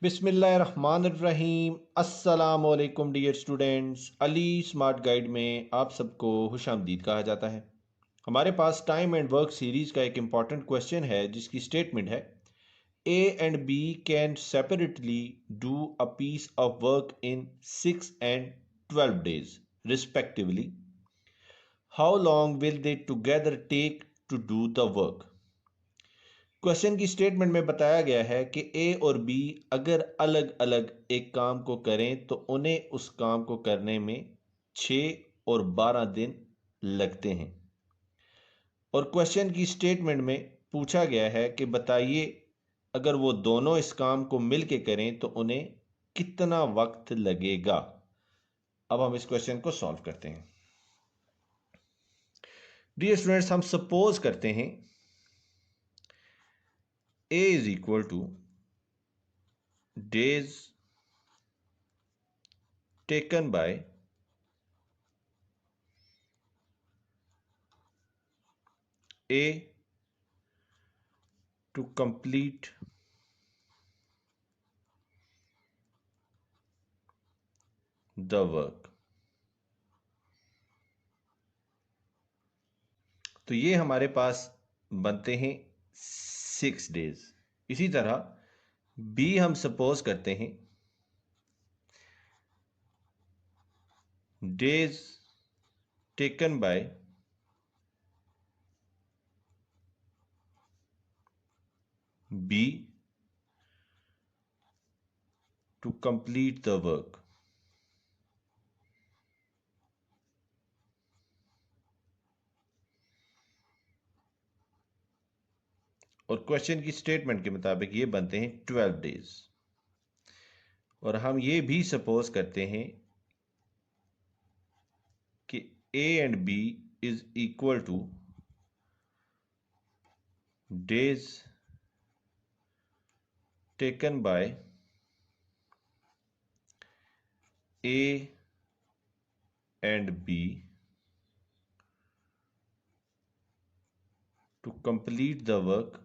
बिस्मिल्लाहिर्रहमानिर्रहीम। अस्सलाम वालेकुम dear students. Ali smart guide में आप सबको खुशामदीद कहा जाता है। हमारे पास टाइम एंड वर्क सीरीज़ का एक इम्पॉर्टेंट क्वेश्चन है जिसकी स्टेटमेंट है A and B can separately do a piece of work in 6 and 12 days respectively. How long will they together take to do the work. Question की statement में बताया गया है कि ए और बी अगर अलग अलग एक काम को करें तो उन्हें उस काम को करने में 6 और 12 दिन लगते हैं। और क्वेश्चन की स्टेटमेंट में पूछा गया है कि बताइए अगर वो दोनों इस काम को मिल के करें तो उन्हें कितना वक्त लगेगा। अब हम इस क्वेश्चन को सॉल्व करते हैं। डियर स्टूडेंट्स, हम सपोज करते हैं A is equal to days taken by A to complete the work। तो ये हमारे पास बनते हैं 6 days। इसी तरह बी हम सपोज करते हैं days taken by B to complete the work. और क्वेश्चन की स्टेटमेंट के मुताबिक ये बनते हैं 12 days। और हम ये भी सपोज करते हैं कि A and B is equal to days taken by A and B to complete the work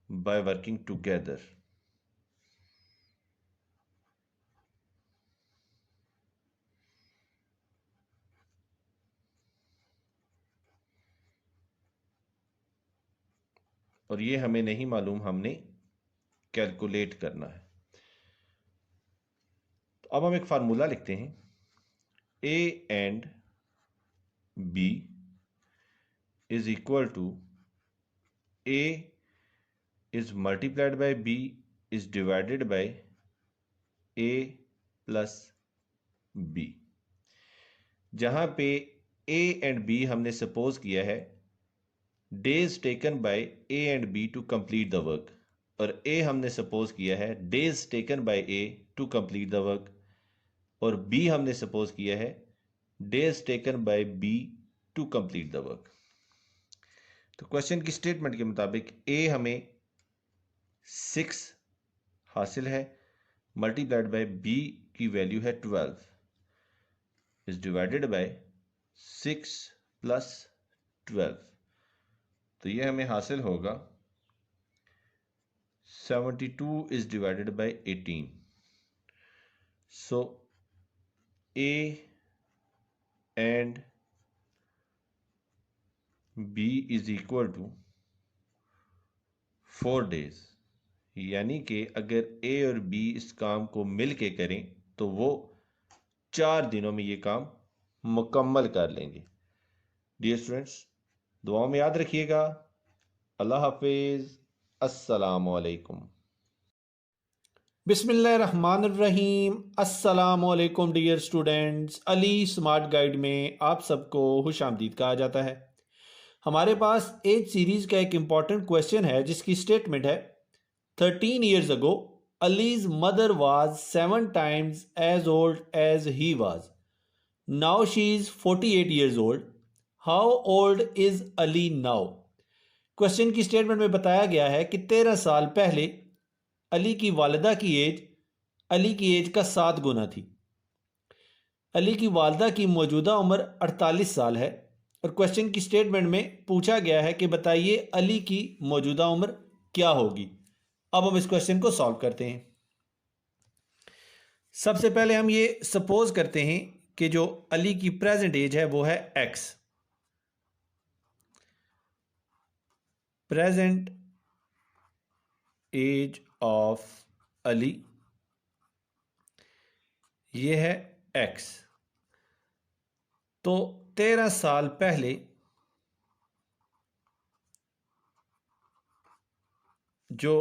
by working together। और ये हमें नहीं मालूम, हमने कैलकुलेट करना है। तो अब हम एक फार्मूला लिखते हैं A and B is equal to A is multiplied by B is divided by A plus B. जहां पे ए एंड बी हमने सपोज किया है days taken by A and B to complete the work, और A हमने suppose किया है days taken by A to complete the work, और बी हमने सपोज किया है days taken by B to complete the work. तो क्वेश्चन की स्टेटमेंट के मुताबिक ए हमें 6 हासिल है, मल्टीप्लाइड बाय बी की वैल्यू है 12 इज डिवाइडेड बाय 6 प्लस 12। तो ये हमें हासिल होगा 72 is divided by 18। So A and B is equal to 4 days। यानी कि अगर ए और बी इस काम को मिल के करें तो वो 4 दिनों में ये काम मुकम्मल कर लेंगे। डियर स्टूडेंट्स, दुआओं में याद रखिएगा। अल्लाह हाफिज़। अस्सलाम वालेकुम। बिस्मिल्लाहिर्रहमानिर्रहीम। अस्सलाम वालेकुम dear students. Ali smart guide में आप सबको खुशामदीद कहा जाता है। हमारे पास एज सीरीज़ का एक इम्पॉर्टेंट क्वेश्चन है जिसकी स्टेटमेंट है 13 years ago Ali's mother was 7 times as old as he was. Now she is 48 years old. How old is Ali now? Question की स्टेटमेंट में बताया गया है कि 13 साल पहले अली की वालिदा की एज अली की एज का 7 गुना थी। अली की वालदा की मौजूदा उम्र 48 साल है और क्वेश्चन की स्टेटमेंट में पूछा गया है कि बताइए अली की मौजूदा उम्र क्या होगी। अब हम इस क्वेश्चन को सॉल्व करते हैं। सबसे पहले हम ये सपोज करते हैं कि जो अली की प्रेजेंट एज है वो है X. Present age of Ali ये है एक्स। तो 13 साल पहले जो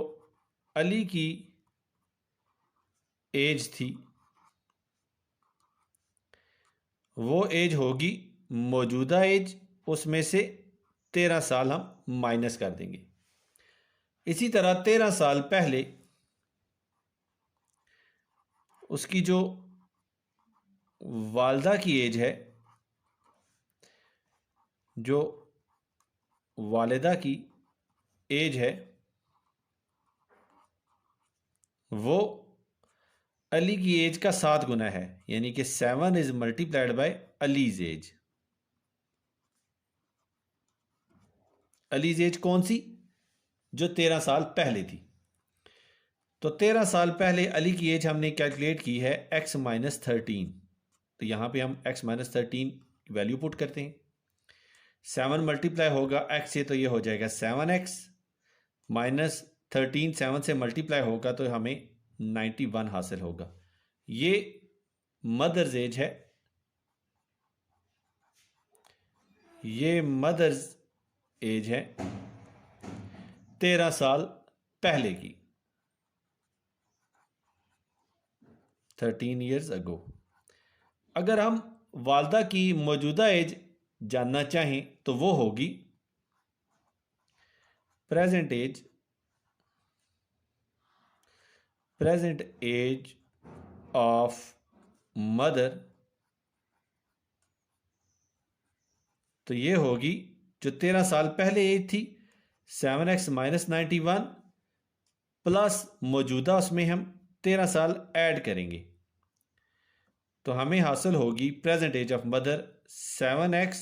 अली की एज थी वो एज होगी मौजूदा एज, उसमें से 13 साल हम माइनस कर देंगे। इसी तरह 13 साल पहले उसकी जो वालदा की एज है, जो वालिदा की एज है वो अली की एज का 7 गुना है, यानी कि 7 is multiplied by Ali's age. Ali's age कौन सी? जो 13 साल पहले थी। तो 13 साल पहले अली की एज हमने कैलकुलेट की है x माइनस 13। तो यहां पे हम x माइनस 13 वैल्यू पुट करते हैं। 7 मल्टीप्लाई होगा x से तो ये हो जाएगा 7x माइनस 13, 7 से मल्टीप्लाई होगा तो हमें 91 हासिल होगा। ये मदर्स एज है, ये मदर्स एज है 13 साल पहले की, 13 ईयर्स अगो। अगर हम वालदा की मौजूदा एज जानना चाहें तो वो होगी प्रेजेंट एज ऑफ मदर। तो ये होगी जो 13 साल पहले एज थी 7x माइनस 91 प्लस मौजूदा उसमें हम 13 साल ऐड करेंगे तो हमें हासिल होगी present age of mother 7x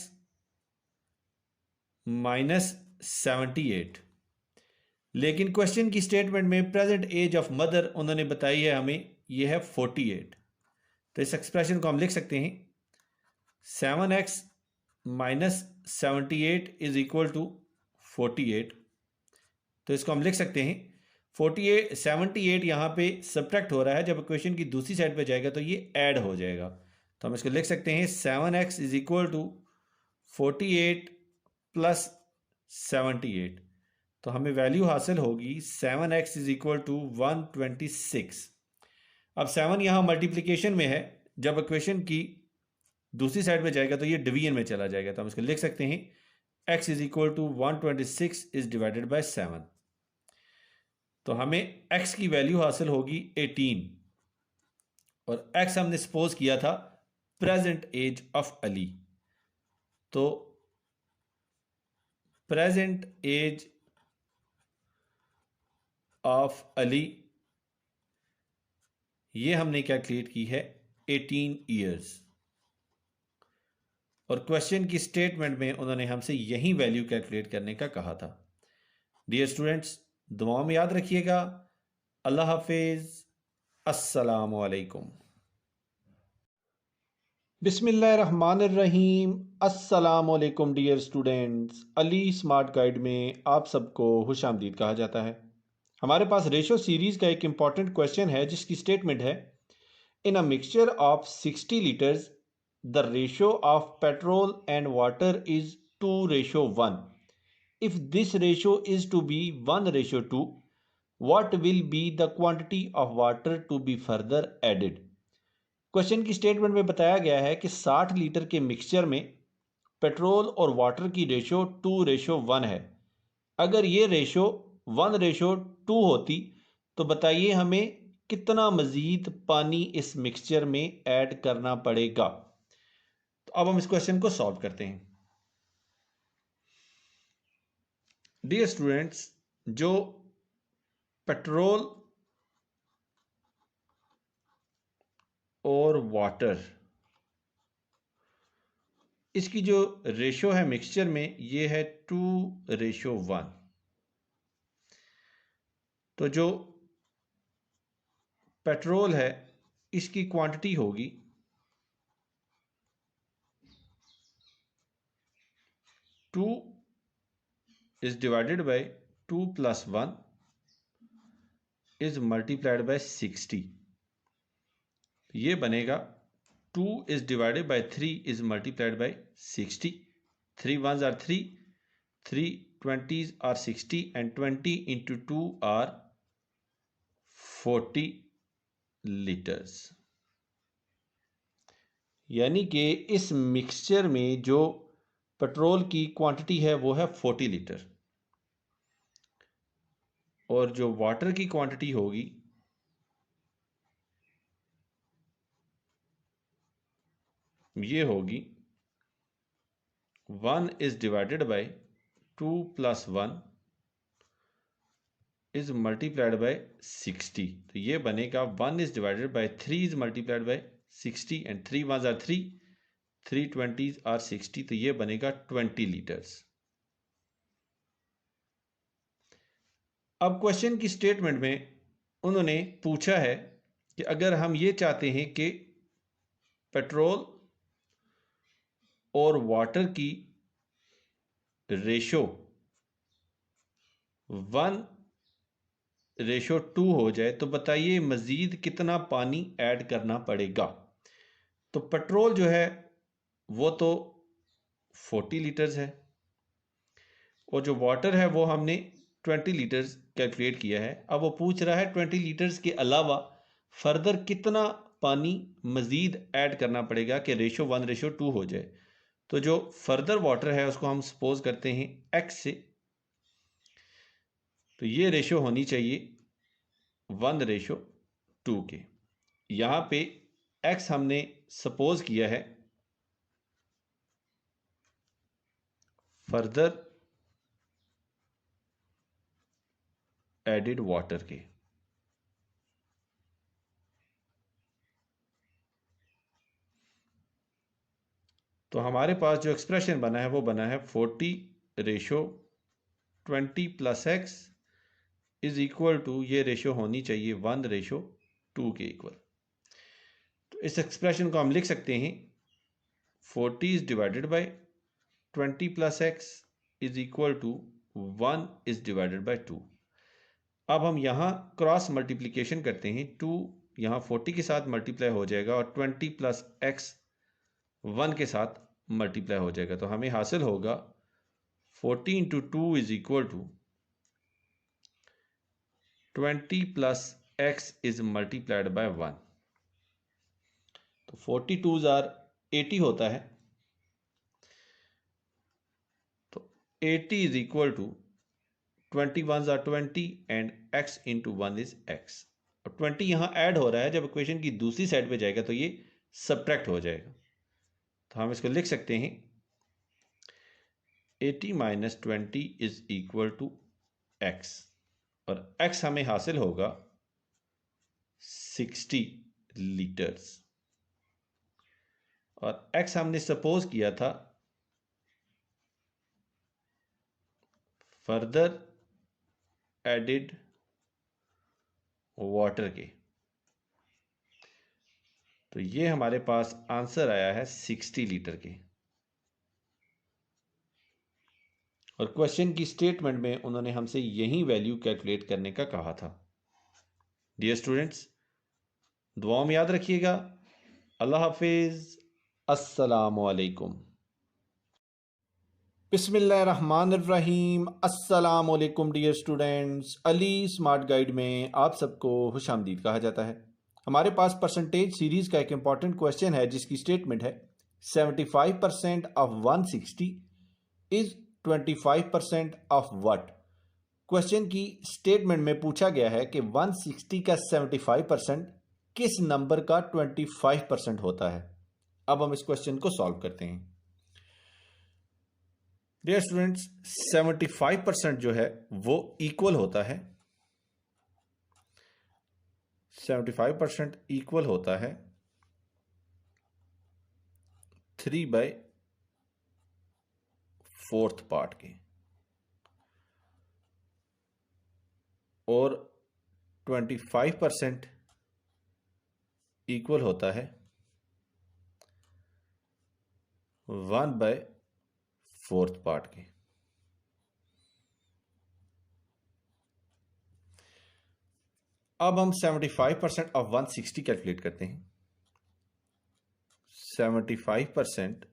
minus 78। लेकिन क्वेश्चन की स्टेटमेंट में प्रेजेंट एज ऑफ मदर उन्होंने बताई है हमें यह है 48। तो इस एक्सप्रेशन को हम लिख सकते हैं 7x minus 78 is equal to 48। तो इसको हम लिख सकते हैं 48 78 यहाँ पे सब्ट्रैक्ट हो रहा है, जब क्वेश्चन की दूसरी साइड पे जाएगा तो ये ऐड हो जाएगा। तो हम इसको लिख सकते हैं 7x is equal to 48 plus 78। तो हमें वैल्यू हासिल होगी 7x इज इक्वल टू 126। अब 7 यहाँ मल्टीप्लीकेशन में है, जब इक्वेशन की दूसरी साइड पे जाएगा तो ये डिवीजन में चला जाएगा। तो हम इसको लिख सकते हैं x is equal to 126 is divided by 7। तो हमें x की वैल्यू हासिल होगी 18 और x हमने सपोज किया था प्रेजेंट एज ऑफ अली। तो प्रेजेंट एज ऑफ अली ये हमने कैलकुलेट की है 18 ईयर्स और क्वेश्चन की स्टेटमेंट में उन्होंने हमसे यही वैल्यू कैलकुलेट करने का कहा था। डियर स्टूडेंट्स, दुआओं में याद रखिएगा। अल्लाह हाफिज, अस्सलाम वालेकुम। बिस्मिल्लाहिर्रहमानिर्रहीम। अस्सलाम वालेकुम dear students, Ali smart guide में आप सबको खुश आमदीद कहा जाता है। हमारे पास रेशो सीरीज का एक इंपॉर्टेंट क्वेश्चन है जिसकी स्टेटमेंट है in a mixture of 60 litres the ratio of petrol and water is 2:1। If this ratio is to be 1:2, what will be the quantity of water to be further added। Question की statement में बताया गया है कि 60 litre के mixture में petrol और water की रेशो 2:1 है। अगर ये रेशो 1:2 होती तो बताइए हमें कितना मजीद पानी इस मिक्सचर में ऐड करना पड़ेगा। तो अब हम इस क्वेश्चन को सॉल्व करते हैं। डियर स्टूडेंट्स, जो पेट्रोल, और वाटर, इसकी जो रेशो है मिक्सचर में ये है 2:1। तो जो पेट्रोल है इसकी क्वांटिटी होगी 2 is divided by 2 plus 1 is multiplied by 60। ये बनेगा 2 is divided by 3 is multiplied by 60। 3 ones are 3, 3 20s are 60 and 20 into 2 are 40 litres. यानी कि इस मिक्सचर में जो पेट्रोल की क्वांटिटी है वो है 40 लीटर और जो वाटर की क्वांटिटी होगी ये होगी 1 is divided by 2 plus 1 is multiplied by 60। तो ये बनेगा 1 is divided by 3 is multiplied by 60 and 3 ones are 3, 3 20s are 60। तो ये बनेगा 20 लीटर्स। अब क्वेश्चन की स्टेटमेंट में उन्होंने पूछा है कि अगर हम ये चाहते हैं कि पेट्रोल और वाटर की रेशो 1:2 हो जाए तो बताइए मज़ीद कितना पानी ऐड करना पड़ेगा। तो पेट्रोल जो है वो तो 40 लीटर्स है और जो वाटर है वो हमने 20 लीटर्स कैलकुलेट किया है। अब वो पूछ रहा है 20 लीटर्स के अलावा फर्दर कितना पानी मज़ीद ऐड करना पड़ेगा कि रेशो 1:2 हो जाए। तो जो फर्दर वाटर है उसको हम सपोज करते हैं x से, तो ये रेशो होनी चाहिए 1:2 के। यहाँ पे x हमने सपोज किया है फर्दर एडिड वाटर के। तो हमारे पास जो एक्सप्रेशन बना है वो बना है 40:20 plus x is equal to, ये रेशो होनी चाहिए 1:2 के इक्वल। तो इस एक्सप्रेशन को हम लिख सकते हैं 40 is divided by 20 plus x is equal to 1 is divided by 2। अब हम यहाँ क्रॉस मल्टीप्लिकेशन करते हैं, 2 यहाँ 40 के साथ मल्टीप्लाई हो जाएगा और 20 प्लस x 1 के साथ मल्टीप्लाई हो जाएगा। तो हमें हासिल होगा 40 into 2 is equal to 20 plus x is multiplied by 1। तो 42 आर 80 होता है। तो 80 is equal to 20 ones are 20 and x into 1 is x। और 20 यहाँ ऐड हो रहा है, जब इक्वेशन की दूसरी साइड पे जाएगा तो ये सब्ट्रैक्ट हो जाएगा। तो हम इसको लिख सकते हैं 80 minus 20 is equal to x और x हमें हासिल होगा 60 लीटर्स और x हमने सपोज किया था फर्दर एडिड वाटर के। तो ये हमारे पास आंसर आया है 60 लीटर के। और क्वेश्चन की स्टेटमेंट में उन्होंने हमसे यही वैल्यू कैलकुलेट करने का कहा था। डियर स्टूडेंट्स, दुआओं में याद रखिएगा। अल्लाह हाफिज, अस्सलामु अलैकुम। बिस्मिल्लाहिर्रहमानिर्रहीम। अस्सलामु अलैकुम dear students, Ali smart guide में आप सबको खुशामदीद कहा जाता है। हमारे पास परसेंटेज सीरीज का एक इंपॉर्टेंट क्वेश्चन है जिसकी स्टेटमेंट है 75% of 160 is 25% of what. Question की स्टेटमेंट में पूछा गया है कि 160 का 75% किस नंबर का 25% होता है। अब हम इस क्वेश्चन को सॉल्व करते हैं। डियर स्टूडेंट्स, 75% जो है वो इक्वल होता है 75% इक्वल होता है 3/4 पार्ट के, और 25% इक्वल होता है 1/4 पार्ट के। अब हम 75% ऑफ 160 कैलकुलेट करते हैं। 75%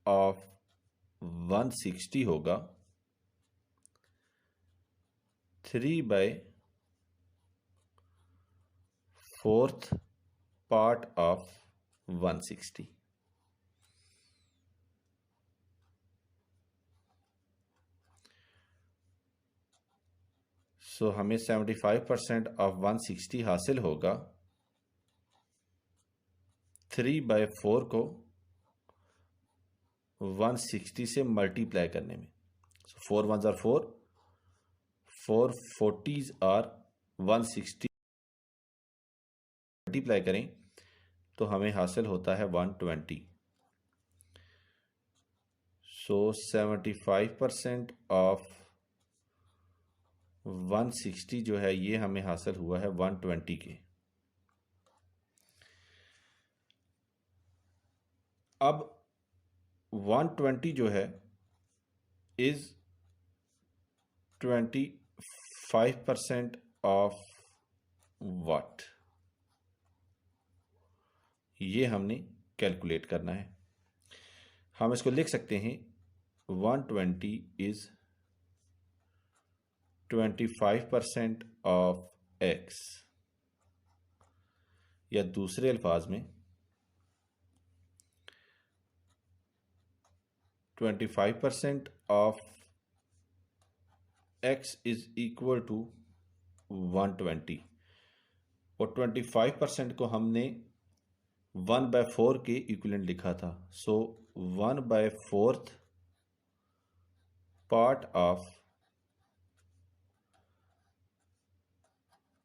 ऑफ 160 होगा 3/4 पार्ट ऑफ 160। सो हमें 75% ऑफ 160 हासिल होगा 3/4 को 160 से मल्टीप्लाई करने में। 4 1s are 4, 4 40s are 160 multiply करें तो हमें हासिल होता है 120। सो 75% ऑफ 160 जो है ये हमें हासिल हुआ है 120 के। अब 120 जो है इज 25% ऑफ व्हाट, ये हमने कैलकुलेट करना है। हम इसको लिख सकते हैं 120 इज 25% ऑफ x, या दूसरे अल्फाज में 25% of x is equal to 120, और 25% को हमने 1/4 के इक्विवेलेंट लिखा था। So 1/4 part of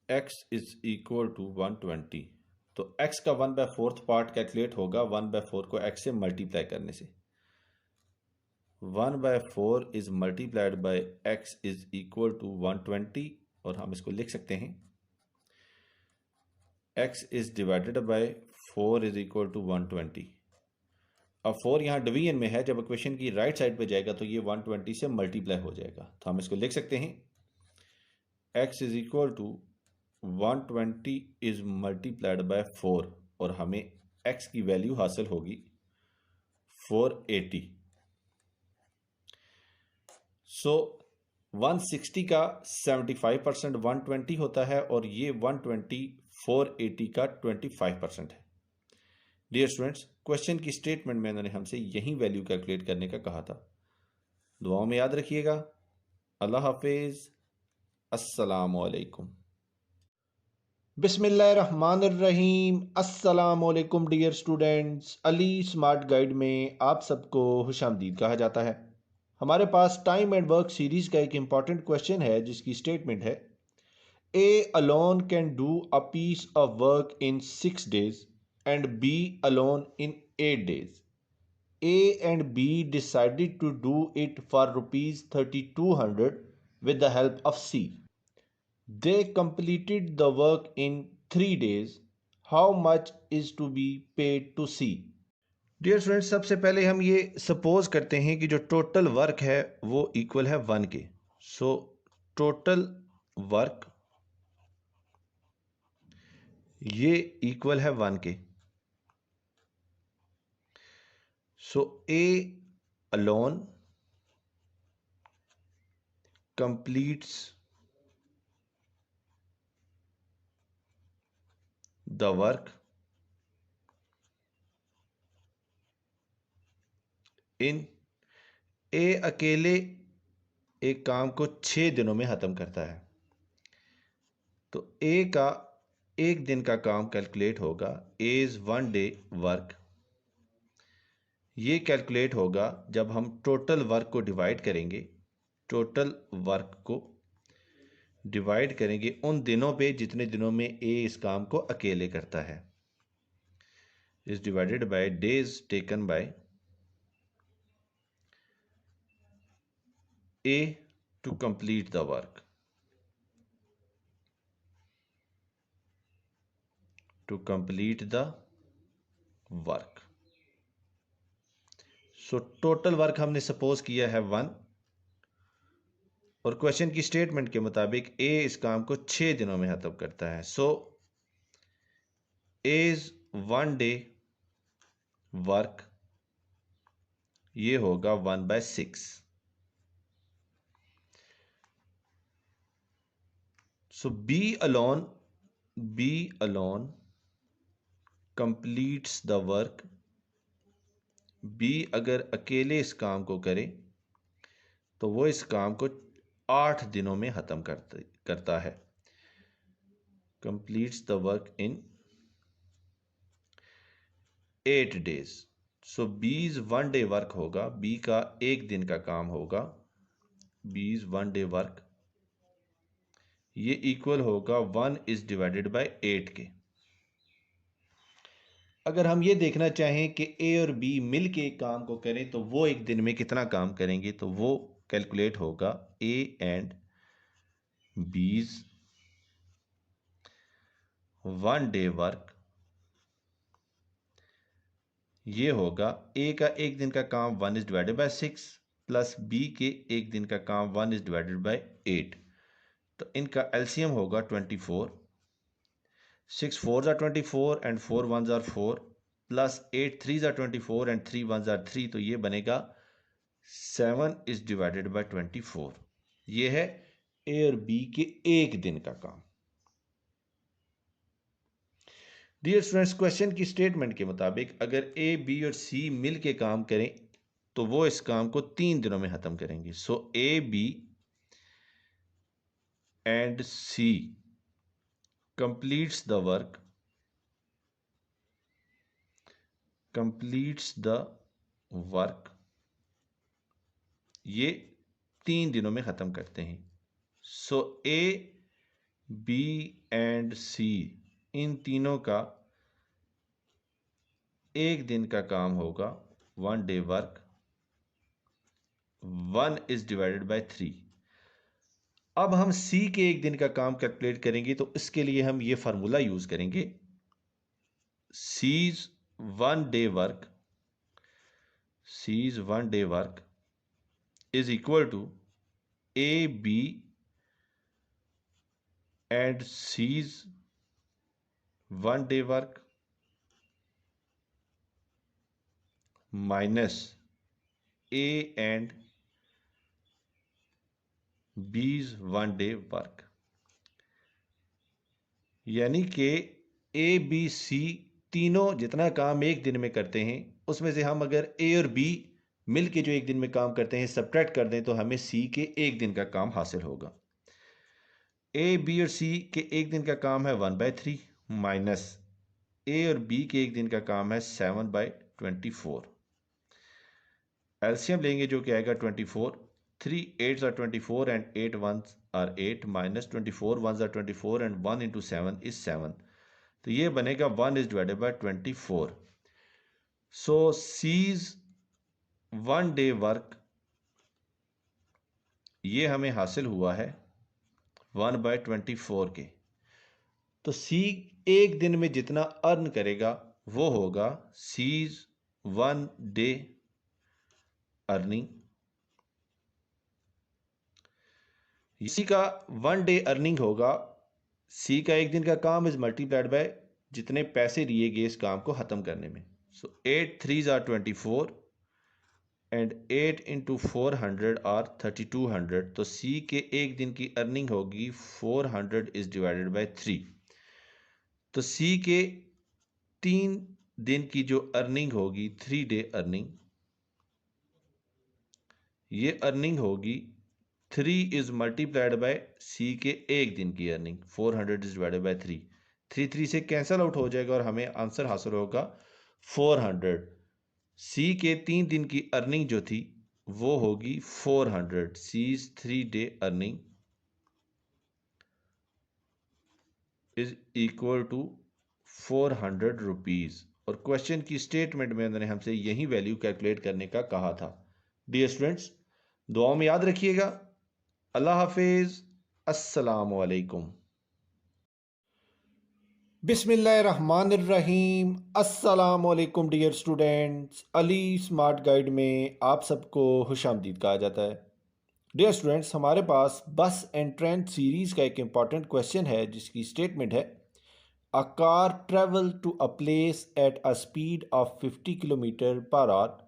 x is equal to 120। तो x का 1/4 पार्ट कैलकुलेट होगा 1/4 को x से मल्टीप्लाई करने से। 1/4 is multiplied by x is equal to 120, और हम इसको लिख सकते हैं x is divided by 4 is equal to 120। अब 4 यहाँ डिवीजन में है, जब इक्वेशन की राइट साइड पे जाएगा तो ये 120 से मल्टीप्लाई हो जाएगा। तो हम इसको लिख सकते हैं x is equal to 120 is multiplied by 4, और हमें x की वैल्यू हासिल होगी 480। सो 160 का 75% 120 होता है, और ये 120 480 का 25% है। डियर स्टूडेंट्स, क्वेश्चन की स्टेटमेंट में उन्होंने हमसे यही वैल्यू कैलकुलेट करने का कहा था। दुआओं में याद रखिएगा। अल्लाह हाफिज, अस्सलामु अलैकुम। बिस्मिल्लाहिर्रहमानिर्रहीम। अस्सलाम वालेकुम dear students, Ali smart guide में आप सबको खुशामदीद कहा जाता है। हमारे पास टाइम एंड वर्क सीरीज़ का एक इम्पॉर्टेंट क्वेश्चन है जिसकी स्टेटमेंट है A alone can do a piece of work in 6 days and B alone in 8 days। A and B decided to do it for ₹3200 with the help of C. They completed the work in 3 days. How much is to be paid to C? Dear students, सबसे पहले हम ये suppose करते हैं कि जो total work है वो इक्वल है 1 के। सो टोटल वर्क ये इक्वल है 1 के। सो A alone completes the work इन ए अकेले एक काम को 6 दिनों में ख़त्म करता है। तो ए का एक दिन का काम कैलकुलेट होगा ए इज़ 1 day वर्क। ये कैलकुलेट होगा जब हम टोटल वर्क को डिवाइड करेंगे। टोटल वर्क को डिवाइड करेंगे उन दिनों पे जितने दिनों में ए इस काम को अकेले करता है। is divided by days taken by A to complete the work. To complete the work. So total work हमने सपोज किया है 1 और क्वेश्चन की स्टेटमेंट के मुताबिक ए इस काम को 6 दिनों में खत्म करता है. सो एज 1 डे वर्क ये होगा 1/6. So B alone completes the work. B अगर अकेले इस काम को करे तो वो इस काम को 8 दिनों में खत्म करता है. Completes the work in 8 days. सो बीज 1 डे वर्क होगा, बी का 1 दिन का काम होगा. बीज 1 डे वर्क ये इक्वल होगा 1 इज डिवाइडेड बाय 8 के. अगर हम ये देखना चाहें कि ए और बी मिल के एक काम को करें तो वो एक दिन में कितना काम करेंगे, तो वो कैलकुलेट होगा ए एंड बीज 1 डे वर्क ये होगा ए का 1 दिन का काम 1 is divided by 6 plus B के 1 दिन का काम 1 इज डिवाइडेड बाय 8. तो इनका एलसीएम होगा 24. 6 4s are 24 and 4 1s are 4 plus 8 3s are 24 and 3 1s are 3. तो ये बनेगा 7 इज डिवाइडेड बाय 24. ये है ए और बी के एक दिन का काम. डियर स्टूडेंट्स, क्वेश्चन की स्टेटमेंट के मुताबिक अगर ए बी और सी मिल के काम करें तो वो इस काम को 3 दिनों में खत्म करेंगे. So A B and C completes the work ये 3 दिनों में खत्म करते हैं. सो ए बी एंड सी इन तीनों का 1 दिन का काम होगा 1 day work. 1 is divided bye 3. अब हम सी के 1 दिन का काम कैलकुलेट करेंगे तो इसके लिए हम ये फार्मूला यूज करेंगे. C's 1 day work is equal to A B and C's 1 day work minus A and B's 1 day work. यानी कि ए बी सी तीनों जितना काम एक दिन में करते हैं उसमें से हम अगर ए और बी मिल के जो एक दिन में काम करते हैं सब्ट्रैक्ट कर दें तो हमें सी के 1 दिन का काम हासिल होगा. ए बी और सी के 1 दिन का काम है 1/3 माइनस ए और बी के 1 दिन का काम है 7/24. एलसीएम लेंगे जो कि आएगा 24. 3 8s are 24 and 8 1s are 8 minus 24 1s are 24 and 1 into 7 is 7. तो ये बनेगा 1 is divided by 24. So C's 1 day work ये हमें हासिल हुआ है 1/24 के. तो C एक दिन में जितना अर्न करेगा वो होगा C's 1 day अर्निंग. सी का 1 डे अर्निंग होगा, सी का 1 दिन का काम इज मल्टीप्लाइड बाय जितने पैसे लिए गए इस काम को खत्म करने में. सो 8 3s are 24 and 8 into 400 are 3200. तो सी के 1 दिन की अर्निंग होगी 400 इज डिवाइडेड बाय 3. तो सी के 3 दिन की जो अर्निंग होगी 3 डे अर्निंग ये अर्निंग होगी 3 इज मल्टीप्लाइड बाय सी के 1 दिन की अर्निंग 400 इज डिवाइडेड बाय 3. 3 3 से कैंसल आउट हो जाएगा और हमें आंसर हासिल होगा 400. सी के 3 दिन की अर्निंग जो थी वो होगी 400. C's 3 day earning is equal to 400 rupees और क्वेश्चन की स्टेटमेंट में उन्होंने हमसे यही वैल्यू कैलकुलेट करने का कहा था। डियर स्टूडेंट्स, दुआओं में याद रखिएगा। अल्लाह हाफिज, अस्सलाम वालेकुम। बिस्मिल्लाहिर्रहमानिर्रहीम। अस्सलाम वालेकुम dear students. Ali smart guide में आप सबको खुशामदीद कहा जाता है। डियर स्टूडेंट्स, हमारे पास बस एंड ट्रेन सीरीज़ का एक इम्पॉर्टेंट क्वेश्चन है जिसकी स्टेटमेंट है a car travel to a place at a speed of 50 kilometre per hour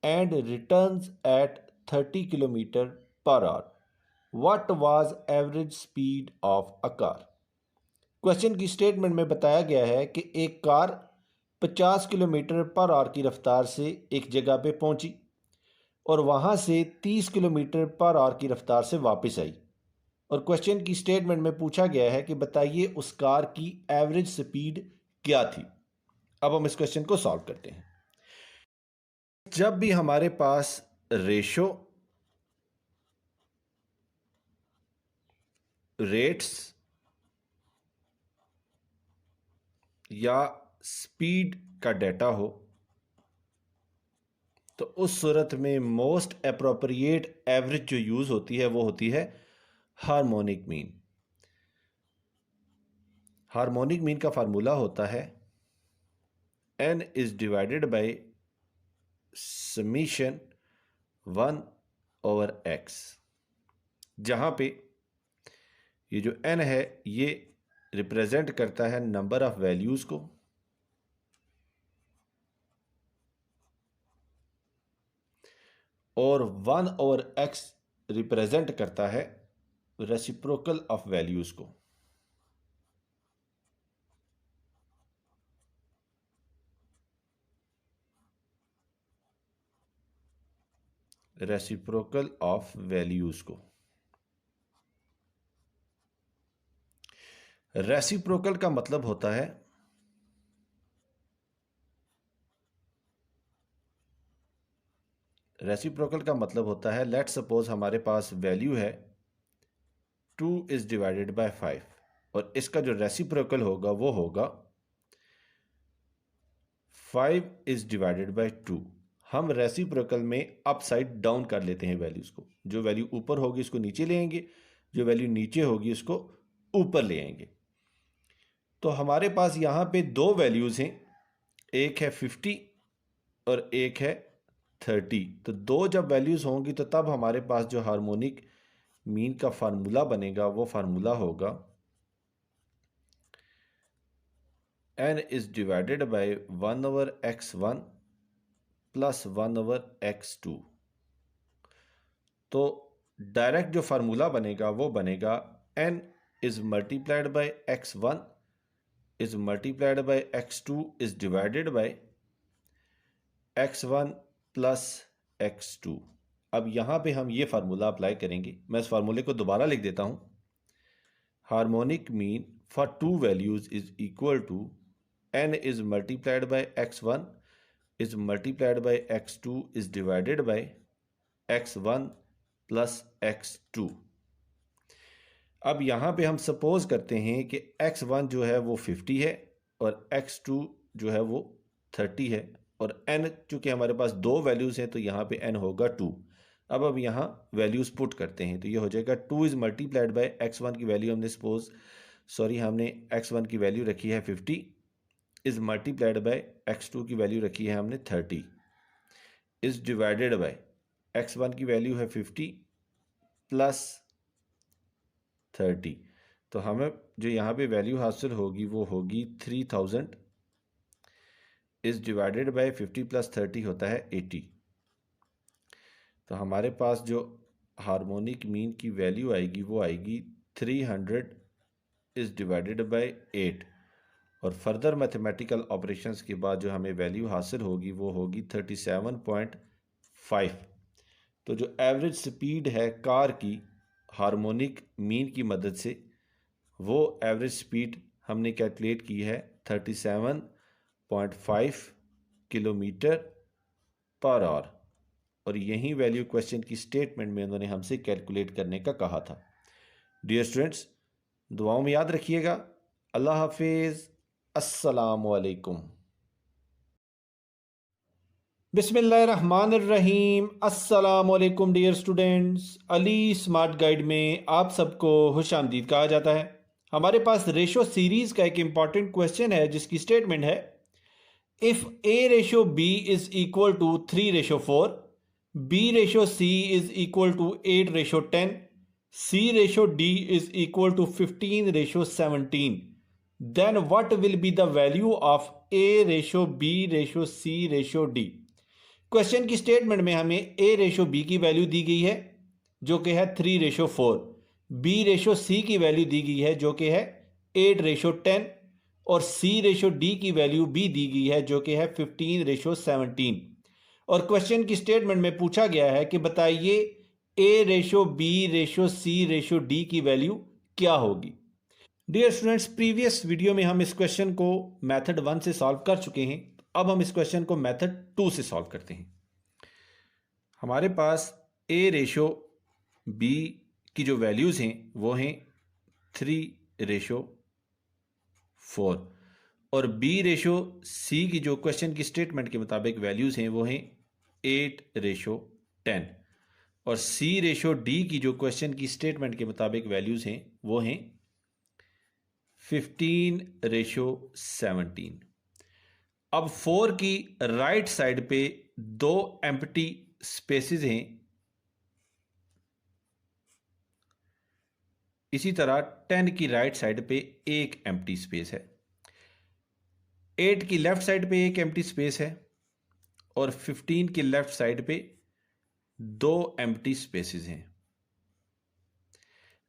and returns at 30 kilometre per hour. What was average speed of a car. Question की statement में बताया गया है कि एक कार 50 किलोमीटर पर आवर की रफ्तार से एक जगह पे पहुंची और वहां से 30 किलोमीटर पर आवर की रफ्तार से वापस आई, और क्वेश्चन की स्टेटमेंट में पूछा गया है कि बताइए उस कार की एवरेज स्पीड क्या थी। अब हम इस क्वेश्चन को सॉल्व करते हैं। जब भी हमारे पास रेशो, रेट्स या स्पीड का डाटा हो तो उस सूरत में मोस्ट अप्रोप्रिएट एवरेज जो यूज होती है वो होती है हार्मोनिक मीन। हार्मोनिक मीन का फार्मूला होता है n is divided bye summation 1/x, जहां पे ये जो n है ये रिप्रेजेंट करता है नंबर ऑफ वैल्यूज को, और 1/x रिप्रेजेंट करता है रेसिप्रोकल ऑफ वैल्यूज को। रेसिप्रोकल ऑफ वैल्यूज को। रेसिप्रोकल का मतलब होता है लेट सपोज हमारे पास वैल्यू है 2 इज डिवाइडेड बाय 5 और इसका जो रेसिप्रोकल होगा वो होगा 5 इज डिवाइडेड बाय 2। हम रेसिप्रोकल में अप साइड डाउन कर लेते हैं वैल्यूज को। जो वैल्यू ऊपर होगी उसको नीचे ले आएंगे, जो वैल्यू नीचे होगी उसको ऊपर ले आएंगे। तो हमारे पास यहां पे दो वैल्यूज हैं, एक है 50 और एक है 30। तो दो जब वैल्यूज होंगी तो तब हमारे पास जो हार्मोनिक मीन का फार्मूला बनेगा वो फार्मूला होगा n is divided bye 1/x1 plus 1/x2। तो डायरेक्ट जो फार्मूला बनेगा वो बनेगा n is multiplied by x1 is multiplied by x2 is divided by x1 plus x2। अब यहां पे हम ये फार्मूला अप्लाई करेंगे। मैं इस फार्मूले को दोबारा लिख देता हूं। Harmonic mean for two values is equal to n is multiplied by x1 is multiplied by x2 is divided by x1 plus x2। अब यहां पे हम सपोज करते हैं कि x1 जो है वो 50 है और x2 जो है वो 30 है, और n चूंकि हमारे पास दो वैल्यूज हैं तो यहां पे n होगा 2। अब यहां वैल्यूज पुट करते हैं तो ये हो जाएगा 2 इज मल्टीप्लाइड बाय x1 की वैल्यू हमने x1 की वैल्यू रखी है 50 इज मल्टीप्लाइड बाय x2 की वैल्यू रखी है हमने 30 इज डिवाइडेड बाय x1 की वैल्यू है 50 प्लस 30। तो हमें जो यहाँ पे वैल्यू हासिल होगी वो होगी 3000 इज डिवाइडेड बाय 50 प्लस 30 होता है 80। तो हमारे पास जो हार्मोनिक मीन की वैल्यू आएगी वो आएगी 300 इज डिवाइडेड बाय 8, और फर्दर मैथमेटिकल ऑपरेशंस के बाद जो हमें वैल्यू हासिल होगी वो होगी 37.5। तो जो एवरेज स्पीड है कार की हार्मोनिक मीन की मदद से, वो एवरेज स्पीड हमने कैलकुलेट की है 37.5 किलोमीटर पर आवर, और यही वैल्यू क्वेश्चन की स्टेटमेंट में उन्होंने हमसे कैलकुलेट करने का कहा था। डियर स्टूडेंट्स, दुआओं में याद रखिएगा। अल्लाह हाफिज़, अस्सलाम वालेकुम। बिस्मिल्लाहिर्रहमानिर्रहीम। अस्सलामुअलैकुम dear students, Ali smart guide में आप सबको खुश आमदीद कहा जाता है। हमारे पास रेशो सीरीज़ का एक इम्पॉर्टेंट क्वेश्चन है जिसकी स्टेटमेंट है, if A ratio B is equal to 3:4, B ratio C is equal to 8:10, C ratio D is equal to 15:17, then what will be the value of A ratio B ratio C ratio D. Question की statement में हमें A ratio B की value दी गई है जो कि है 3:4, बी रेशो सी की वैल्यू दी गई है जो कि है 8:10, और सी रेशो डी की वैल्यू भी दी गई है जो कि है 15:17। और क्वेश्चन की स्टेटमेंट में पूछा गया है कि बताइए ए ratio B ratio C ratio D की वैल्यू क्या होगी। डियर स्टूडेंट्स, प्रीवियस वीडियो में हम इस क्वेश्चन को मेथड 1 से सॉल्व कर चुके हैं। अब हम इस क्वेश्चन को मेथड 2 से सॉल्व करते हैं। हमारे पास ए रेशो बी की जो वैल्यूज़ हैं वो हैं 3:4, और बी रेशो सी की जो क्वेश्चन की स्टेटमेंट के मुताबिक वैल्यूज़ हैं वो हैं 8:10, और सी रेशो डी की जो क्वेश्चन की स्टेटमेंट के मुताबिक वैल्यूज़ हैं वो हैं 15:17। अब 4 की राइट साइड पे 2 एम्प्टी स्पेसेस हैं, इसी तरह 10 की राइट साइड पे एक एम्प्टी स्पेस है, 8 की लेफ्ट साइड पे एक एम्प्टी स्पेस है, और 15 की लेफ्ट साइड पे 2 एम्प्टी स्पेसेस हैं।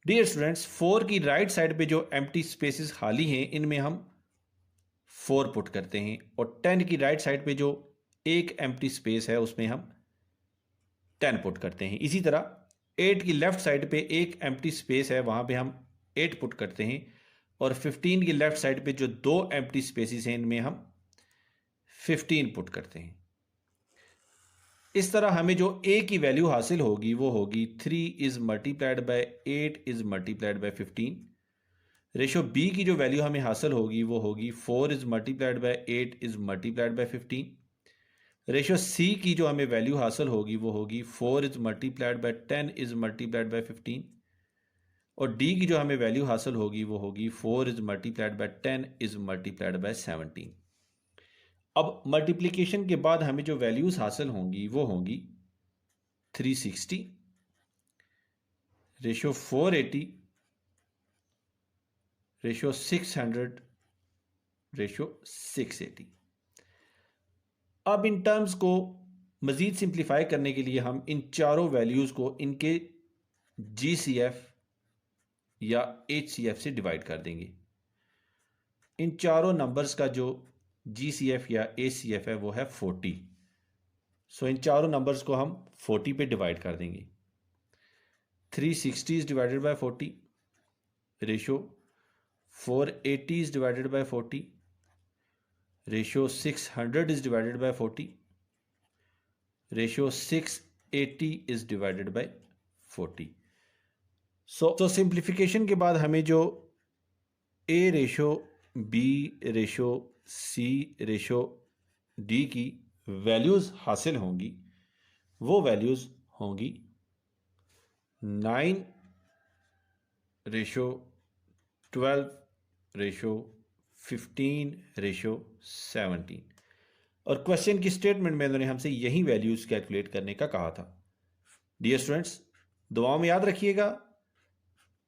डियर स्टूडेंट्स, 4 की राइट साइड पे जो एम्प्टी स्पेसेस खाली हैं इनमें हम 4 पुट करते हैं, और 10 की राइट साइड पे जो एक एम्प्टी स्पेस है उसमें हम 10 पुट करते हैं। इसी तरह 8 की लेफ्ट साइड पे एक एम्प्टी स्पेस है, वहां पे हम 8 पुट करते हैं, और 15 की लेफ्ट साइड पे जो 2 एम्प्टी स्पेसेस हैं इनमें हम 15 पुट करते हैं। इस तरह हमें जो a की वैल्यू हासिल होगी वो होगी 3 is multiplied by 8 is multiplied by 15। Ratio b की जो वैल्यू हमें हासिल होगी वो होगी 4 is multiplied by 8 is multiplied by 15। Ratio C की जो हमें वैल्यू हासिल होगी वो होगी 4 is multiplied by 10 is multiplied by 15, और डी की जो हमें वैल्यू हासिल होगी वो होगी 4 is multiplied by 10 is multiplied bye 17। अब मल्टीप्लिकेशन के बाद हमें जो वैल्यूज हासिल होंगी वो होंगी 360 रेशो 480 रेशो 600 रेशो 680। अब इन टर्म्स को मज़ीद सिंप्लीफाई करने के लिए हम इन चारों वैल्यूज़ को इनके GCF या HCF से डिवाइड कर देंगे। इन चारों नंबर्स का जो GCF या HCF है वो है 40। सो इन चारों नंबर्स को हम 40 पे डिवाइड कर देंगे। 360 is divided bye 40 ratio 480 is divided bye 40 ratio 600 is divided by 40 ratio 680 is divided by 40। So simplification के बाद हमें जो a ratio b ratio c ratio d की वैल्यूज़ हासिल होंगी वो वैल्यूज़ होंगी 9 रेशो 12 रेशो 15 रेशो 17, और क्वेश्चन की स्टेटमेंट में उन्होंने हमसे यही वैल्यूज कैलकुलेट करने का कहा था। डियर स्टूडेंट्स, दुआओं में याद रखिएगा।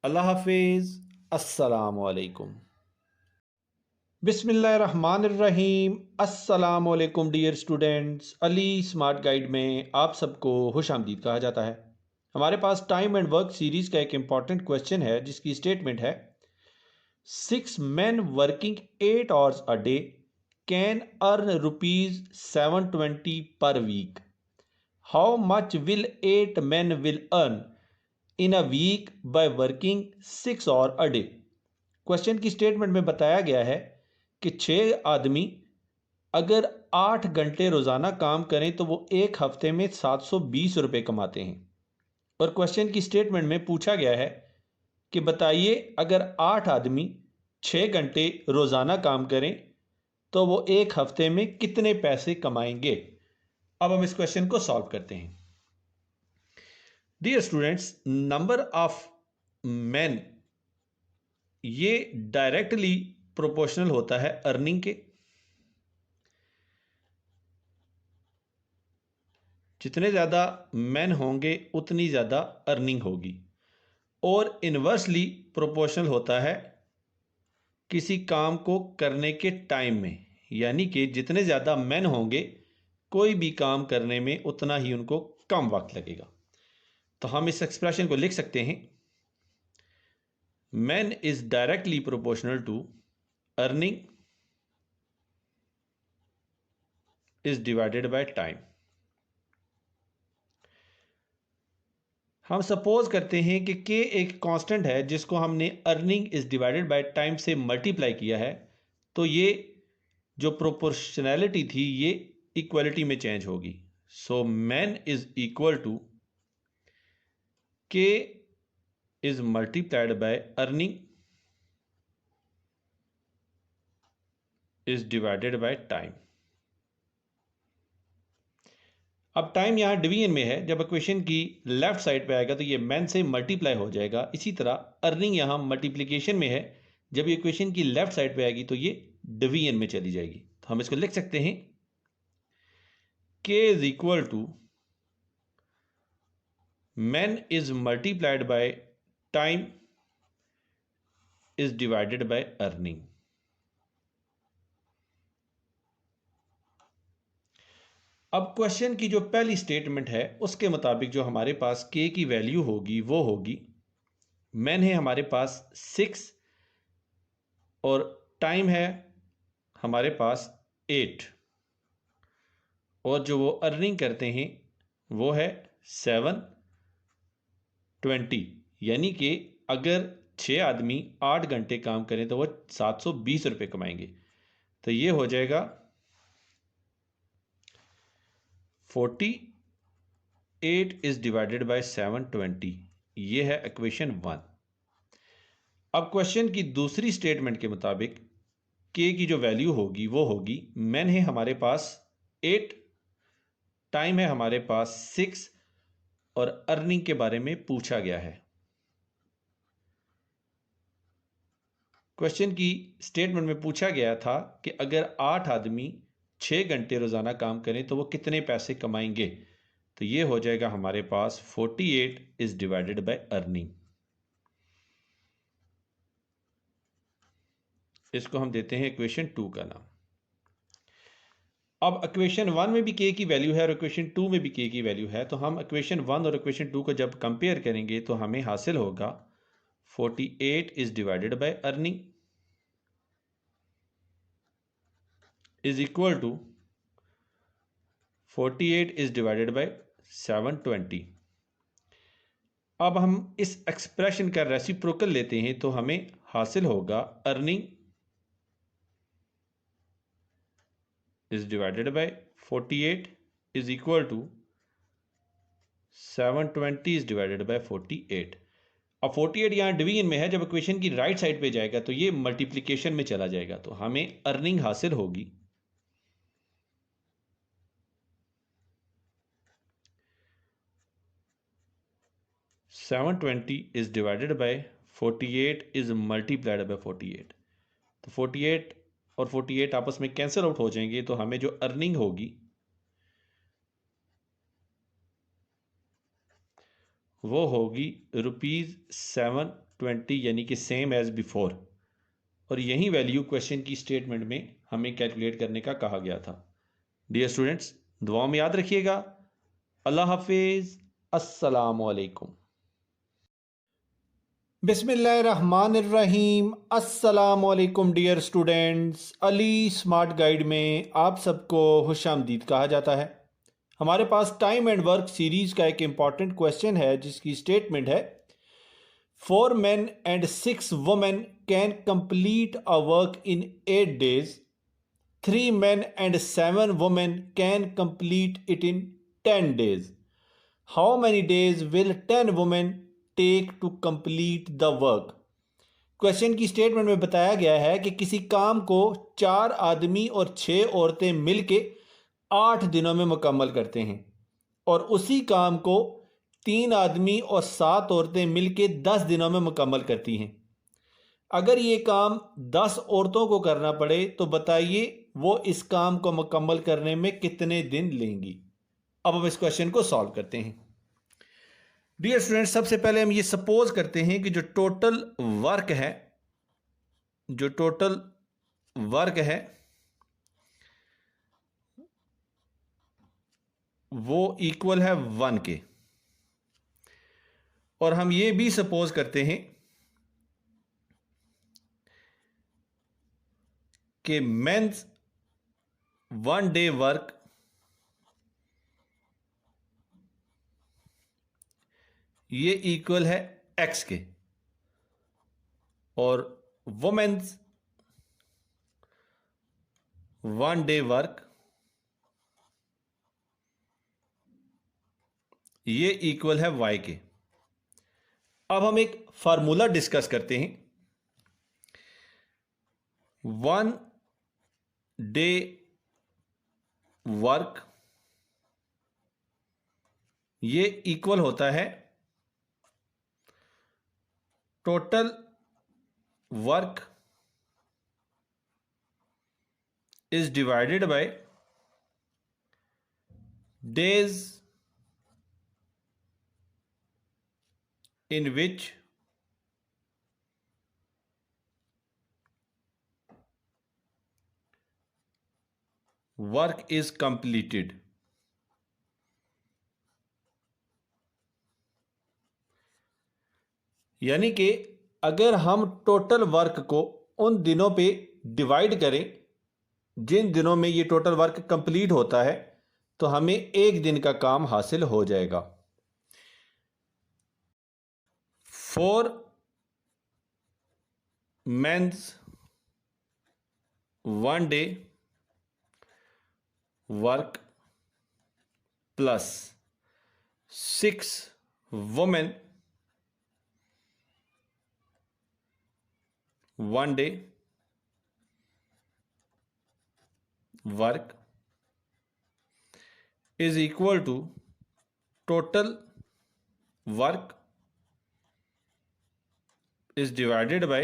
अल्लाह हाफिज, अस्सलाम वालेकुम। बिस्मिल्लाहिर्रहमानिर्रहीम। अस्सलाम वालेकुम dear students, Ali smart guide में आप सबको खुश आमदीद कहा जाता है। हमारे पास टाइम एंड वर्क सीरीज का एक इंपॉर्टेंट क्वेश्चन है जिसकी स्टेटमेंट है, 6 men working 8 hours a day can earn rupees 720 per week. How much will 8 men will earn in a week by working 6 hours a day? Question की statement में बताया गया है कि 6 आदमी अगर 8 घंटे रोज़ाना काम करें तो वो एक हफ्ते में 720 रुपये कमाते हैं। और क्वेश्चन की स्टेटमेंट में पूछा गया है कि बताइए अगर 8 आदमी 6 घंटे रोज़ाना काम करें तो वो एक हफ्ते में कितने पैसे कमाएंगे। अब हम इस क्वेश्चन को सॉल्व करते हैं। Dear students, number of man ये डायरेक्टली प्रोपोर्शनल होता है अर्निंग के। जितने ज़्यादा मैन होंगे उतनी ज़्यादा अर्निंग होगी, और इन्वर्सली प्रोपोर्शनल होता है किसी काम को करने के टाइम में, यानी कि जितने ज़्यादा मैन होंगे कोई भी काम करने में उतना ही उनको कम वक्त लगेगा। तो हम इस एक्सप्रेशन को लिख सकते हैं, man is directly proportional to earning is divided by time. हम सपोज करते हैं कि k एक कांस्टेंट है जिसको हमने earning is divided by time से मल्टीप्लाई किया है, तो ये जो प्रोपोर्शनैलिटी थी ये इक्वलिटी में चेंज होगी। So man is equal to k is multiplied by earning is divided by time. अब टाइम यहाँ डिवीजन में है, जब इक्वेशन की लेफ्ट साइड पे आएगा तो ये मैन से मल्टीप्लाई हो जाएगा। इसी तरह अर्निंग यहाँ मल्टीप्लिकेशन में है, जब ये इक्वेशन की लेफ्ट साइड पे आएगी तो ये डिवीजन में चली जाएगी। तो हम इसको लिख सकते हैं, k is equal to man is multiplied by time is divided by earning. अब क्वेश्चन की जो पहली स्टेटमेंट है उसके मुताबिक जो हमारे पास k की वैल्यू होगी वो होगी, मैन है हमारे पास 6 और टाइम है हमारे पास 8, और जो वो अर्निंग करते हैं वो है 720, यानी कि अगर 6 आदमी 8 घंटे काम करें तो वो 720 रुपये कमाएंगे। तो ये हो जाएगा 48 इज डिवाइडेड बाय 720। ये है इक्वेशन 1। अब क्वेश्चन की दूसरी स्टेटमेंट के मुताबिक k की जो वैल्यू होगी वो होगी, मैन है हमारे पास 8, टाइम है हमारे पास 6 और अर्निंग के बारे में पूछा गया है। क्वेश्चन की स्टेटमेंट में पूछा गया था कि अगर 8 आदमी 6 घंटे रोजाना काम करें तो वो कितने पैसे कमाएंगे। तो ये हो जाएगा हमारे पास 48 इज डिवाइडेड बाय अर्निंग। इसको हम देते हैं इक्वेशन 2 का नाम। अब इक्वेशन 1 में भी k की वैल्यू है और इक्वेशन 2 में भी k की वैल्यू है, तो हम इक्वेशन 1 और इक्वेशन 2 को जब कंपेयर करेंगे तो हमें हासिल होगा 48 is divided by earning is equal to 48 is divided by 720। अब हम इस एक्सप्रेशन का रेसिप्रोकल लेते हैं तो हमें हासिल होगा earning is divided by 48 is equal to 720 is divided by 48। अब 48 यहाँ डिवीजन में है, जब इक्वेशन की राइट साइड पे जाएगा तो ये मल्टीप्लिकेशन में चला जाएगा, तो हमें अर्निंग हासिल होगी 720 is divided by 48 is multiplied by 48। तो 48 और 48 आपस में कैंसिल आउट हो जाएंगे, तो हमें जो अर्निंग होगी वो होगी ₹720, यानी कि सेम एज बिफोर। और यही वैल्यू क्वेश्चन की स्टेटमेंट में हमें कैलकुलेट करने का कहा गया था। डियर स्टूडेंट्स, दुआओं में याद रखिएगा। अल्लाह हाफिज, अस्सलाम वालेकुम। बिस्मिल्लाहिर्रहमानिर्रहीम। अस्सलामुअलैकुम dear students, Ali smart guide में आप सबको खुशामदीद कहा जाता है। हमारे पास टाइम एंड वर्क सीरीज़ का एक इम्पॉर्टेंट क्वेश्चन है जिसकी स्टेटमेंट है 4 men and 6 women can complete a work in 8 days. 3 men and 7 women can complete it in 10 days. How many days will 10 women take to complete the work. Question की statement में बताया गया है कि किसी काम को 4 आदमी और 6 औरतें मिलके 8 दिनों में मुकम्मल करते हैं और उसी काम को 3 आदमी और 7 औरतें मिलके 10 दिनों में मुकम्मल करती हैं। अगर ये काम 10 औरतों को करना पड़े तो बताइए वो इस काम को मुकम्मल करने में कितने दिन लेंगी। अब हम इस क्वेश्चन को सॉल्व करते हैं। डियर स्टूडेंट्स, सबसे पहले हम ये सपोज करते हैं कि जो टोटल वर्क है वो इक्वल है 1 के, और हम ये भी सपोज करते हैं कि मेंस 1 डे वर्क ये इक्वल है x के, और वुमेन्स 1 डे वर्क ये इक्वल है y के। अब हम एक फार्मूला डिस्कस करते हैं। 1 डे वर्क ये इक्वल होता है total work is divided by days in which work is completed। यानी कि अगर हम टोटल वर्क को उन दिनों पे डिवाइड करें जिन दिनों में ये टोटल वर्क कंप्लीट होता है तो हमें एक दिन का काम हासिल हो जाएगा। Four men's 1 day work plus 6 women 1 day work is equal to total work is divided by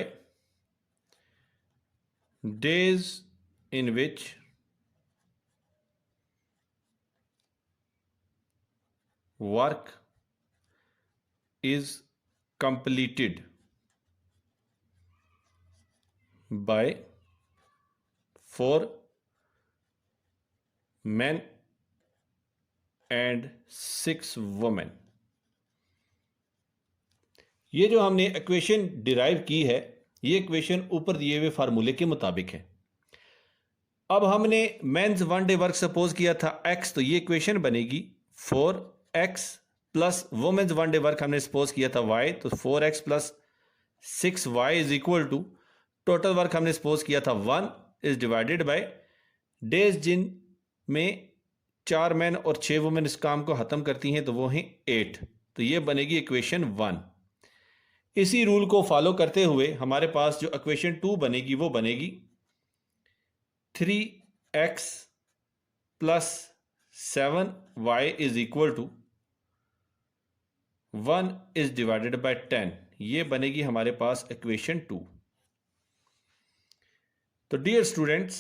days in which work is completed by 4 men and 6 women। ये जो हमने इक्वेशन डिराइव की है ये इक्वेशन ऊपर दिए हुए फार्मूले के मुताबिक है। अब हमने मेंस 1 डे वर्क सपोज किया था x, तो ये इक्वेशन बनेगी 4x plus women's 1 day work हमने सपोज किया था y, तो 4x plus 6y is equal to total work हमने सपोज किया था 1 इज डिवाइडेड बाय डेज जिन में 4 मैन और 6 वुमेन इस काम को खत्म करती हैं तो वो हैं 8। तो ये बनेगी इक्वेशन 1। इसी रूल को फॉलो करते हुए हमारे पास जो इक्वेशन 2 बनेगी वो बनेगी 3x plus 7y is equal to 1 is divided by 10। ये बनेगी हमारे पास इक्वेशन 2। तो डियर स्टूडेंट्स,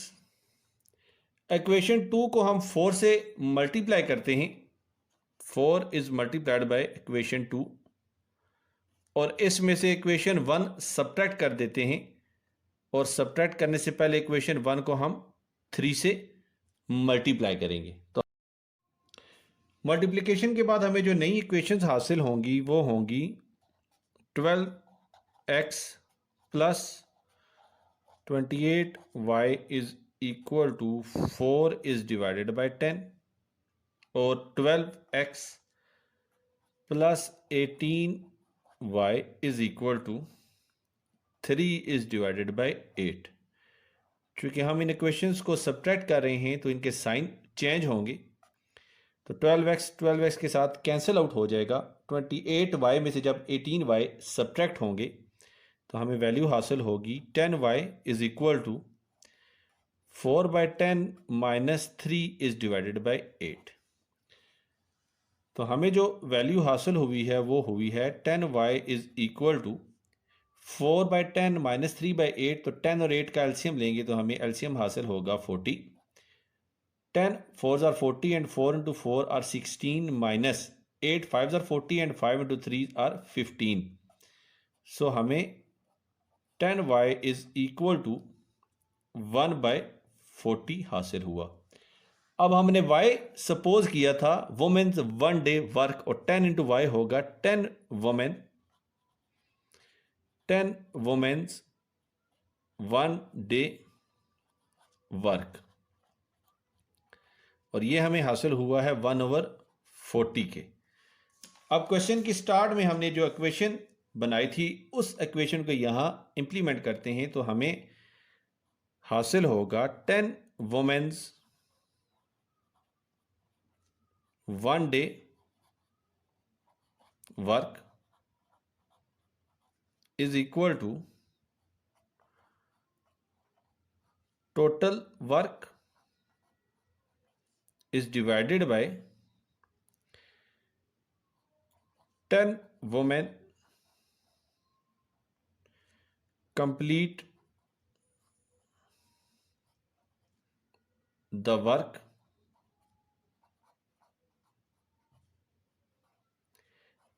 इक्वेशन 2 को हम 4 से मल्टीप्लाई करते हैं। 4 इज मल्टीप्लाइड बाय इक्वेशन 2 और इसमें से इक्वेशन 1 सब्ट्रैक्ट कर देते हैं, और सब्ट्रैक्ट करने से पहले इक्वेशन 1 को हम 3 से मल्टीप्लाई करेंगे। तो मल्टीप्लिकेशन के बाद हमें जो नई इक्वेशंस हासिल होंगी वो होंगी 12x plus 28y is equal to 4 is divided by 10 और 12x plus 18y is equal to 3 is divided by 8। चूंकि हम इन इक्वेशंस को सब्ट्रैक्ट कर रहे हैं तो इनके साइन चेंज होंगे, तो 12x के साथ कैंसिल आउट हो जाएगा। 28y में से जब 18y सब्ट्रैक्ट होंगे तो हमें वैल्यू हासिल होगी 10y is equal to 4/10 minus 3 is divided by 8। तो हमें जो वैल्यू हासिल हुई है वो हुई है 10y is equal to 4/10 minus 3/8। तो 10 और 8 का एलसीएम लेंगे तो हमें एलसीएम हासिल होगा 40। 10 4s are 40 and 4 into 4 are 16 minus 8 5s are 40 and 5 into 3 are 15। So हमें 10y is equal to 1/40 हासिल हुआ। अब हमने y सपोज किया था वुमेन्स 1 डे वर्क, और 10 इंटू वाई होगा 10 वुमेन्स 1 डे वर्क, और ये हमें हासिल हुआ है 1/40 के। अब क्वेश्चन की स्टार्ट में हमने जो इक्वेशन बनाई थी उस इक्वेशन को यहां इंप्लीमेंट करते हैं, तो हमें हासिल होगा 10 women's 1 day work is equal to total work is divided by 10 women complete the work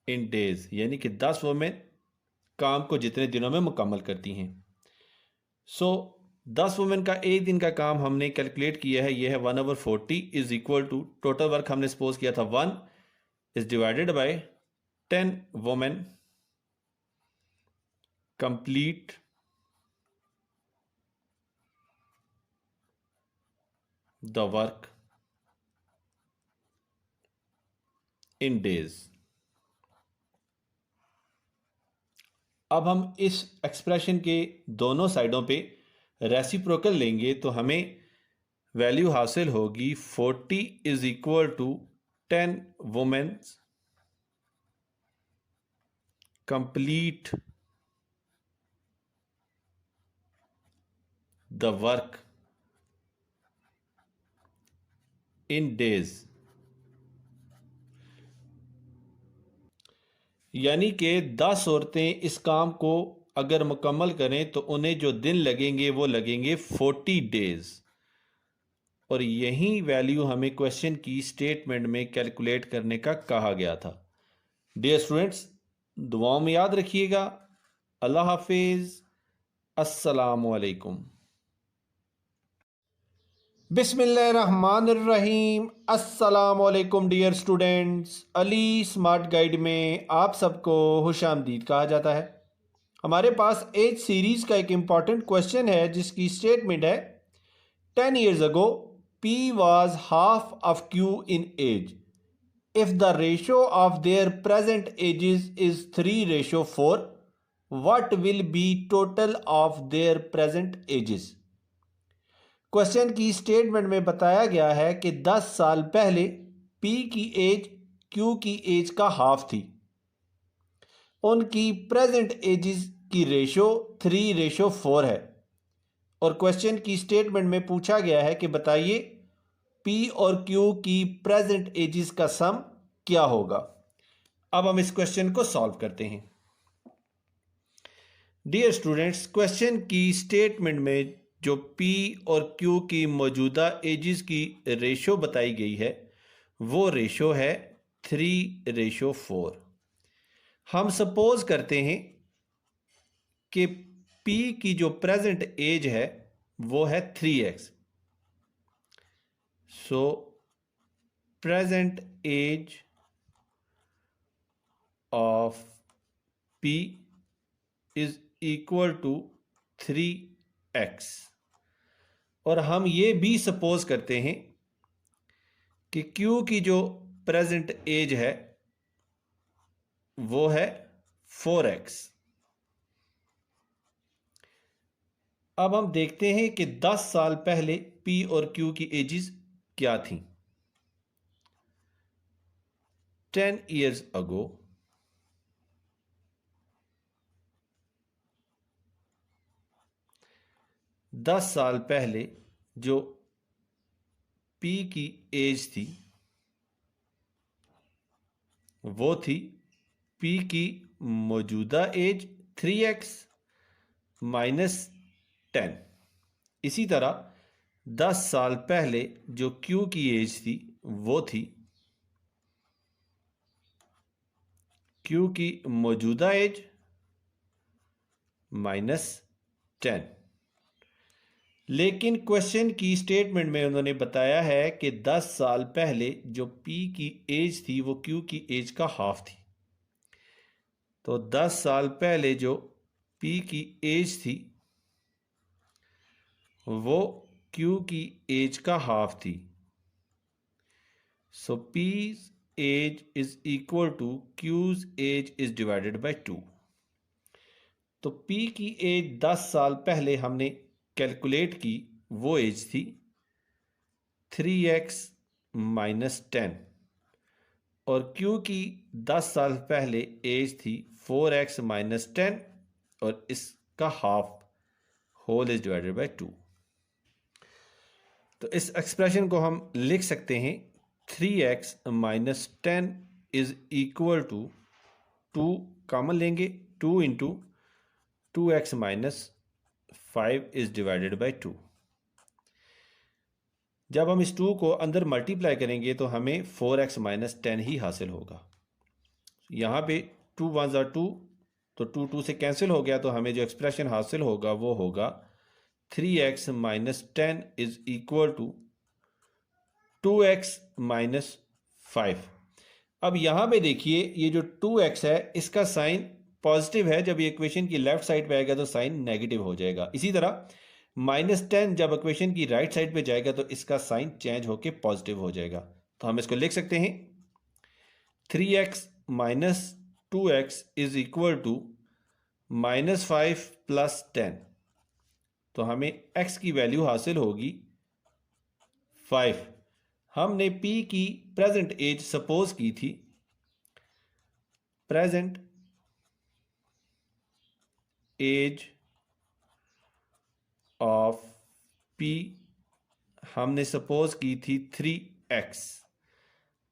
in days, यानी कि 10 वुमेन काम को जितने दिनों में मुकम्मल करती हैं। सो 10 वुमेन का एक दिन का काम हमने कैलकुलेट किया है, यह है 1/40 is equal to total work हमने सपोज किया था 1 is divided by 10 women complete the work in days. अब हम इस एक्सप्रेशन के दोनों साइडों पे रेसिप्रोकल लेंगे तो हमें वैल्यू हासिल होगी 40 is equal to 10 women's complete the work in days, यानी कि 10 औरतें इस काम को अगर मुकम्मल करें तो उन्हें जो दिन लगेंगे वो लगेंगे 40 डेज, और यही वैल्यू हमें क्वेश्चन की स्टेटमेंट में कैलकुलेट करने का कहा गया था। डियर स्टूडेंट्स, दुआओं में याद रखिएगा। अल्लाह हाफिज, अस्सलामु अलैकुम। बिस्मिल्लाहिर्रहमानिर्रहीम। अस्सलाम वालेकुम dear students, Ali smart guide में आप सबको खुशामदीद कहा जाता है। हमारे पास एज सीरीज़ का एक इम्पॉर्टेंट क्वेश्चन है जिसकी स्टेटमेंट है 10 years ago P was half of Q in age. If the ratio of their present ages is 3:4, what will be total of their present ages? Question की statement में बताया गया है कि 10 साल पहले P की एज Q की एज का हाफ थी। उनकी प्रेजेंट एजेस की रेशो 3:4 है, और क्वेश्चन की स्टेटमेंट में पूछा गया है कि बताइए P और Q की प्रेजेंट एजेस का सम क्या होगा। अब हम इस क्वेश्चन को सॉल्व करते हैं। डियर स्टूडेंट्स, क्वेश्चन की स्टेटमेंट में जो P और Q की मौजूदा एजेस की रेशो बताई गई है वो रेशो है 3:4। हम सपोज करते हैं कि P की जो प्रेजेंट एज है वो है 3x। So present age of P is equal to 3x, और हम ये भी सपोज करते हैं कि Q की जो प्रेजेंट एज है वो है 4x। अब हम देखते हैं कि 10 साल पहले P और Q की एजेस क्या थी। 10 years ago दस साल पहले जो पी की एज थी वो थी पी की मौजूदा एज 3x माइनस 10। इसी तरह 10 साल पहले जो Q की एज थी वो थी Q की मौजूदा एज माइनस 10। लेकिन क्वेश्चन की स्टेटमेंट में उन्होंने बताया है कि 10 साल पहले जो P की एज थी वो Q की एज का हाफ थी। तो 10 साल पहले जो P की एज थी वो Q की एज का हाफ थी। So P's age is equal to Q's age is divided by 2। तो P की एज 10 साल पहले हमने कैलकुलेट की, वो एज थी 3x माइनस 10 और Q की 10 साल पहले एज थी 4x माइनस 10 और इसका half whole is divided by 2। तो इस एक्सप्रेशन को हम लिख सकते हैं 3x minus 10 is equal to 2 common लेंगे 2 into 2x minus 5 is divided by 2। जब हम इस 2 को अंदर मल्टीप्लाई करेंगे तो हमें 4x माइनस 10 ही हासिल होगा। यहाँ पे 2 1 2 तो 2 2 से कैंसिल हो गया, तो हमें जो एक्सप्रेशन हासिल होगा वो होगा 3x minus 10 is equal to 2x minus 5। अब यहाँ पे देखिए ये जो 2x है इसका साइन पॉजिटिव है, जब ये इक्वेशन की लेफ्ट साइड पे आएगा तो साइन नेगेटिव हो जाएगा। इसी तरह -10 जब इक्वेशन की राइट साइड पे जाएगा तो इसका साइन चेंज होके पॉजिटिव हो जाएगा। तो हम इसको लिख सकते हैं 3x minus 2x is equal to -5 plus 10। तो हमें x की वैल्यू हासिल होगी 5। हमने p की प्रेजेंट एज सपोज की थी, प्रेजेंट एज ऑफ p हमने सपोज की थी 3x।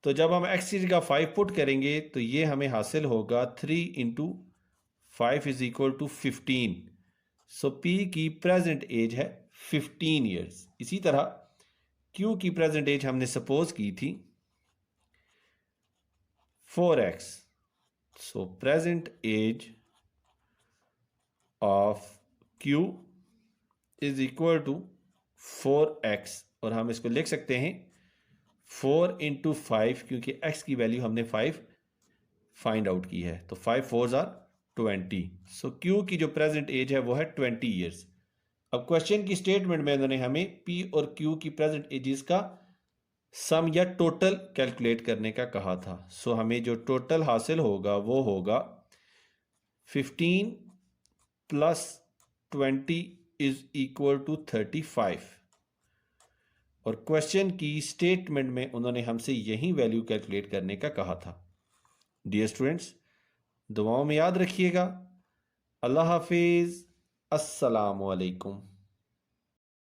तो जब हम x की जगह 5 पुट करेंगे तो ये हमें हासिल होगा 3 into 5 is equal to 15। So p की प्रेजेंट एज है 15 ईयर्स। इसी तरह q की प्रेजेंट एज हमने सपोज की थी 4x। So present age of q is equal to 4x और हम इसको लिख सकते हैं 4 इंटू 5 क्योंकि x की वैल्यू हमने 5 फाइंड आउट की है। तो 5 4s आर 20। सो q की जो प्रेजेंट एज है वो है 20 ईयर्स। अब क्वेश्चन की स्टेटमेंट में उन्होंने हमें p और q की प्रेजेंट एजेस का सम या टोटल कैलकुलेट करने का कहा था। सो हमें जो टोटल हासिल होगा वो होगा 15 प्लस 20 इज इक्वल टू 35। और क्वेश्चन की स्टेटमेंट में उन्होंने हमसे यही वैल्यू कैलकुलेट करने का कहा था। डियर स्टूडेंट्स, दुआओं में याद रखिएगा। अल्लाह हाफिज। अस्सलामु अलैकुम।